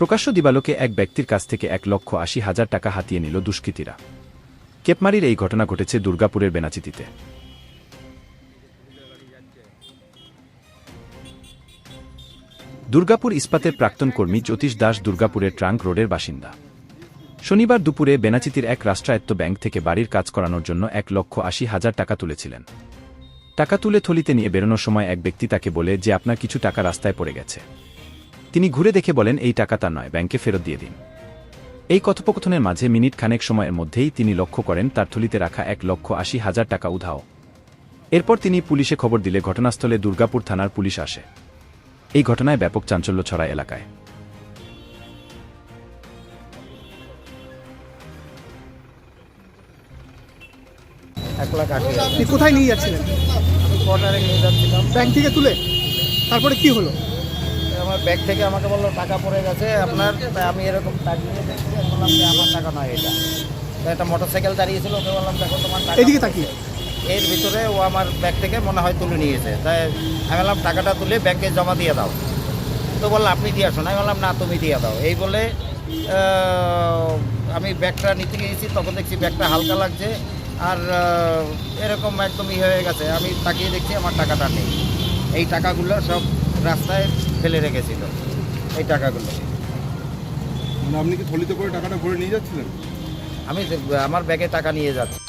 প্রকাশ্য দিবালোকে এক ব্যক্তির কাছ থেকে 1,80,000 টাকা হাতিয়ে নিল দুষ্কৃতীরা। কেপমারির এই ঘটনা ঘটেছে দুর্গাপুরের বেনাচিতিতে। দুর্গাপুর ইস্পাতের প্রাক্তন কর্মী জ্যোতিষ দাস দুর্গাপুরের ট্রাঙ্ক রোডের বাসিন্দা। শনিবার দুপুরে বেনাচিতির এক রাষ্ট্রায়ত্ত ব্যাংক থেকে বাড়ির কাজ করানোর জন্য 1,80,000 টাকা তুলেছিলেন। টাকা তুলে থলিতে নিয়ে বেরোনোর সময় এক ব্যক্তি তাকে বলে যে আপনার কিছু টাকা রাস্তায় পড়ে গেছে। তিনি ঘুরে দেখে বলেন এই টাকা তার নয়, ব্যাংকে ফেরত দিয়ে দিন। এই কথোপকথনের মাঝে মিনিট খানেক সময়ের মধ্যেই তিনি লক্ষ্য করেন তার থলিতে রাখা 1,80,000 টাকা উধাও। এরপর তিনি পুলিশে খবর দিলে ঘটনাস্থলে দুর্গাপুর থানার পুলিশ আসে। এই ঘটনায় ব্যাপক চাঞ্চল্য ছড়ায় এলাকায়। আপনি কোথায় নিয়ে যাচ্ছিলেন? কোয়ার্টারে নিয়ে যাচ্ছিলাম। ব্যাংক থেকে তুলে তারপরে কি হলো? আমার ব্যাগ থেকে আমাকে বললো টাকা পড়ে গেছে আপনার। তাই আমি এরকম তাকিয়ে দেখছি, বললাম যে আমার টাকা নয় এটা। তাই একটা মোটরসাইকেল দাঁড়িয়েছিল, ওকে বললাম দেখো তোমার টাকা। এদিকে তাকিয়ে এর ভিতরে ও আমার ব্যাগ থেকে মনে হয় তুলে নিয়েছে। তাই আমি বললাম টাকাটা তুলে ব্যাংকে জমা দিয়ে দাও। তো বললো আপনি দিয়ে আসুন। আমি বললাম না, তুমি দিয়ে দাও। এই বলে আমি ব্যাগটা নিতে গিয়েছি, তখন দেখছি ব্যাগটা হালকা লাগছে আর এরকম একদম হয়ে গেছে। আমি তাকিয়ে দেখছি আমার টাকাটা নেই। এই টাকাগুলো সব রাস্তায় ফেলে রেখেছিল, এই টাকাগুলো। মানে আপনি কি থলিতে করে টাকাটা ভরে নিয়ে যাচ্ছিলেন? আমি আমার ব্যাগে টাকা নিয়ে যাচ্ছি।